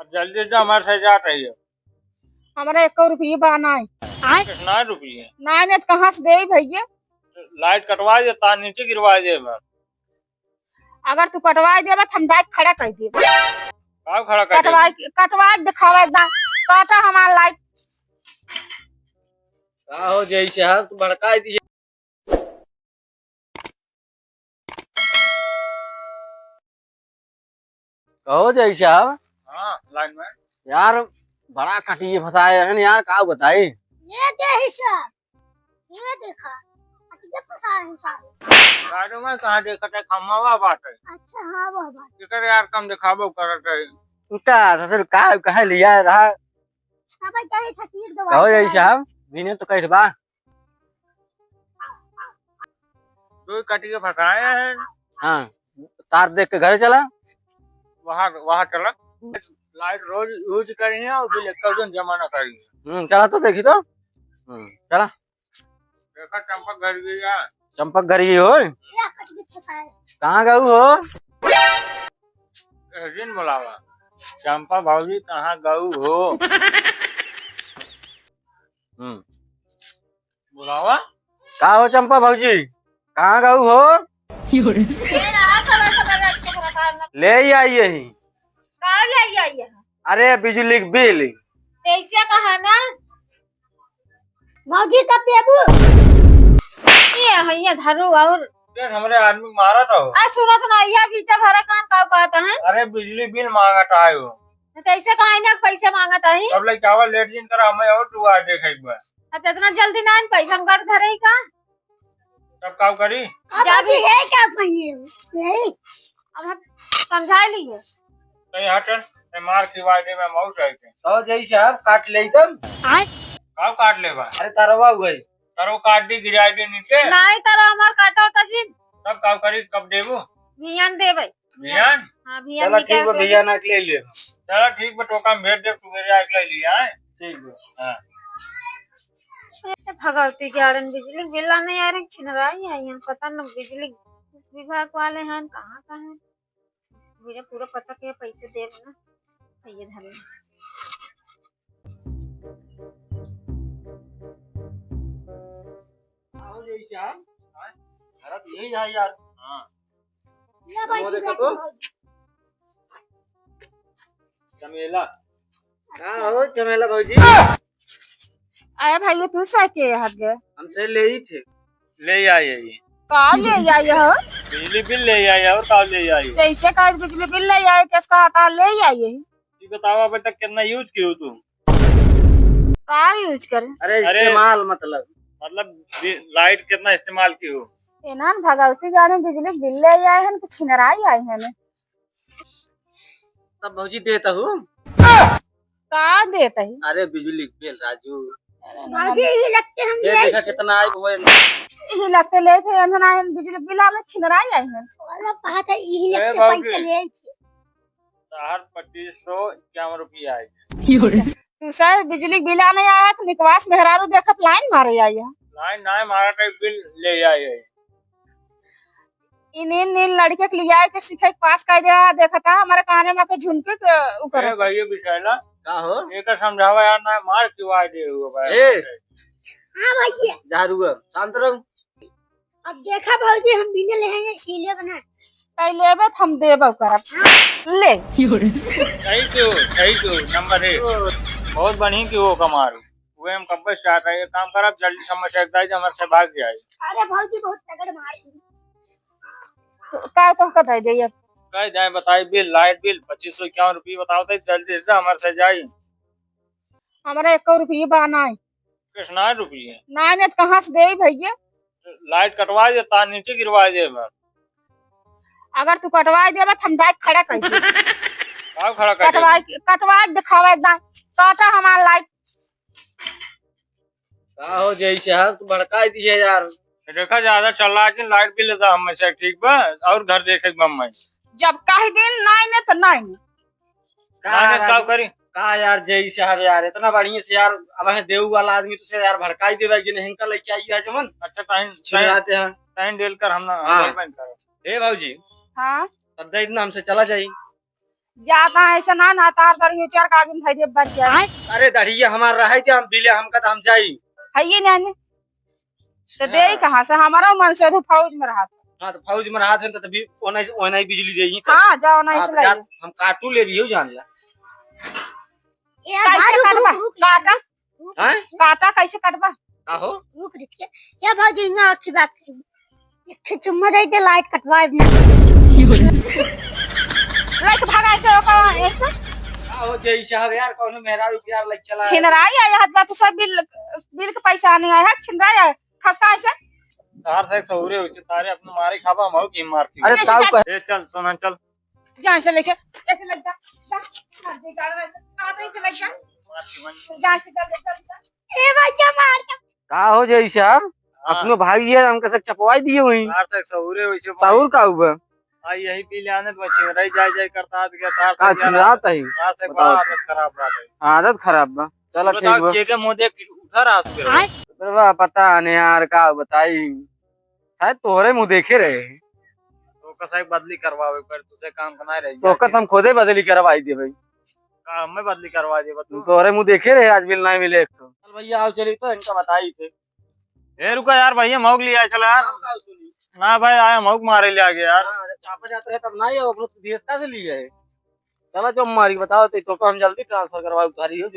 अब जल्दी से हमारे साथ जा रही है। हमारा 1 रुपये बाना है कितना रुपये नाइन कहाँ से दे भैया। लाइट कटवा दे, तार नीचे गिरवा दे। अगर तू कटवा देबा तो हम बाइक खड़ा कर देब। का खड़ा कर कटवा दिखावा एकदम काटा हमारा लाइट। का हो जय साहब तू भड़का दिए। कहो जय साहब। हाँ लाइन में यार बड़ा कटिए फंसाए हैं यार, का बताई। ये दे साहब, ये देखा कटिए फंसाए हैं साहब। गाड़ी में कहाँ देखते खम्मावा बात है। अच्छा हाँ वो बात केकर यार कम दिखाबो करत है। उनका ससुर का कहे लिया रहा। अब जाई खतीर दवा। कहो जय साहब दिने तो कह बा दो कटिए फंसाए हैं। हाँ तार देख के घर चला। वहाँ चला लाइट रोज यूज करेंगे और बिल एक दिन जमा न करेंगे। चला तो देखी तो चला। देखा चंपक घर गया। चंपक घर ही हो। कहाँ गऊ हो। दिन बुलावा चंपा भाजी कहाँ गऊ हो। बुलावा का हो चंपा भाजी कहाँ गऊ हो। ले आई यही। अरे बिजली के बिल कैसे कहा ना मौजी कब देबू। ये भैया धरू और हमारे आदमी मारा था। आ सुनत ना ये बीता भरा कान का कहता है। अरे बिजली बिल मांगता है वो। कैसे कहा ना पैसे मांगता है। अब लग चावल लेट जिन करा हमें और दुआ देखे बा। अच्छा इतना जल्दी ना पैसा हम कर धरे का तब काम करी जा भी है क्या पहिए नहीं अब हम समझा लिए कहीं हटन मार की वादे में मौत है। तो जय साहब काट ले तुम। काव काट ले बा। अरे तरवा हुई करो काट दी गिरा दी नीचे नहीं तारा हमार काटा होता जी। तब काव करी कब देबू भियान देबे भियान। हां भियान चलो ठीक है भैया ना ले ले। चलो ठीक है टोका में भेज दे तू मेरे आके ले लिया है। ठीक है हां भगवती गार्डन बिजली बिल नहीं आ रहे छिनराई है यहाँ पता न बिजली विभाग वाले हैं कहाँ हैं। मुझे पूरा पता के पैसे दे ना ये धरे आओ जय साहब घर तो यही है यार। हां ये भाई देखो तो चमेला का हो चमेला भौजी। आया भाई तू सा के हट गए हमसे ले ही थे। ले आए ये का ले आई हो बिजली बिल ले आए और का ले आए। जैसे का बिजली बिल ले आए किसका आता ले आई ये बताओ अभी तक कितना यूज की हो तू। का यूज कर। अरे इस्तेमाल मतलब लाइट कितना इस्तेमाल की हो। ना भगवती गार्डन बिजली बिल ले आए हैं कुछ छिनराई आए हैं तब भौजी देता हूँ। का देता है। अरे बिजली बिल राजू भाभी ही लगते हम ये देखा कितना आई वो यही लगते ले थे अंधना बिजली बिल में छिनराई आए हैं वाला बात है यही लगते पैसे ले थे 2551 रुपया आए। तू सर बिजली बिल नहीं आया तो निकवास मेहरारू देखत लाइन मारे आई है। लाइन ना मारा तो बिल ले आए। इन लड़के के लिए आए के सीखे पास कर दिया देखता हमारे काने में के झुमके के ऊपर भाई बिचारा का हो एक समझावा यार ना मार क्यों आ दे हुआ भाई। ए हां भैया दारू शांत रहो। अब देखा भौजी हम बिना ले सीले बना पहले हम देबो करब ले सही क्यों नंबर 1 बहुत बढ़िया क्यों हो कमार वे हम कब से चाहता है काम करब जल्दी समझ सकता है हमारे से भाग जाए। अरे भौजी बहुत तगड़ मारी तो काय तो कह दे कह जाए बताई बिल लाइट बिल 2551 रुपये बताओ तो जल्दी से हमारे से जाए। हमारा 1 रुपये बाना है कितना रुपये नाइन कहाँ से दे भैया। लाइट कटवा दे तार नीचे गिरवा दे। अगर तू कटवा देबा तो हम बाइक खड़ा कर देब। का खड़ा कर कटवा दिखावा एकदम काटा हमारा लाइट। का हो जय साहब तू भड़का दिए यार। देखा ज्यादा चल रहा है लाइट बिल लेता हम से ठीक बा और घर देखे मम्मा जब कह दिन नहीं तो नहीं का करी का यार जय साहब यार इतना बढ़िया से यार अब है देव वाला आदमी तुझे यार भड़काई देवे कि नहीं हिंका लेके आई है जमन। अच्छा टाइम छिड़ाते हैं टाइम डेल कर हम ना ए भौजी हां तब दे इतना हमसे चला जाई। जाता है ऐसा ना तार तार ये चार कागज भाई दे बच जाए अरे दाढ़िया हमार रहा है हम बिले हमका तो हम जाई। है ये नहीं तो दे ही कहाँ से हमारा मन से तो फौज में रहा था। हाँ तो फौज में रहा थे तो तभी ओना ओना ही बिजली देही। हाँ जाओ ना इसे हाँ, ले हम काटू ले रही हो जान ला। कैसे कटवा काटा हैं काटा कैसे कटवा आहो रुक रुक या भाजी ना अच्छी बात करी एक चुम्मा दे के लाइट कटवा लाइक भागा ऐसे ऐसे आहो जय साहब यार कौन मेरा प्यार लग चला है। छिनराई आया है तो सब बिल का पैसा नहीं आया है छिनराई आया खसका ऐसे तार से सौरे हो तारे अपने मारे खाबा माओ की मार की। अरे ताऊ का ए चल सोना चल जान से लेके ऐसे लग जा दे गाड़ आते से लग जा मार की मन। जान से कर ए भाई क्या मार के का हो जय साहब हाँ, अपनो भाई है हमके सब चपवाई दिए हुई तार से सौरे हो छे साउर का हुआ आ यही पी ले आने तो छिनराई जाय करता गया तार का से छिनरात है तार से बड़ा आदत खराब बात है। आदत खराब बा चलो ठीक बा। के मुंह देख उधर आ उसके अरे वाह पता नहीं यार का बताई शायद तोहरे मुंह देखे रहे तो कसाई बदली करवावे पर तुझे काम करना रही तो कत हम खुदे बदली करवाई दे भाई काम में बदली करवा दे बतू। तोहरे मुंह देखे रहे आज बिल नहीं मिले एक तो चल भैया आओ चली तो इनका बताई थे ए रुका यार भैया मौक लिया चल यार ना भाई आया मौक मारे ले आ गया यार। चापा जाते रहे तब नहीं हो अपने देश का से लिए है चलो जो हमारी बताओ तो हम जल्दी ट्रांसफर करवा उतारी हो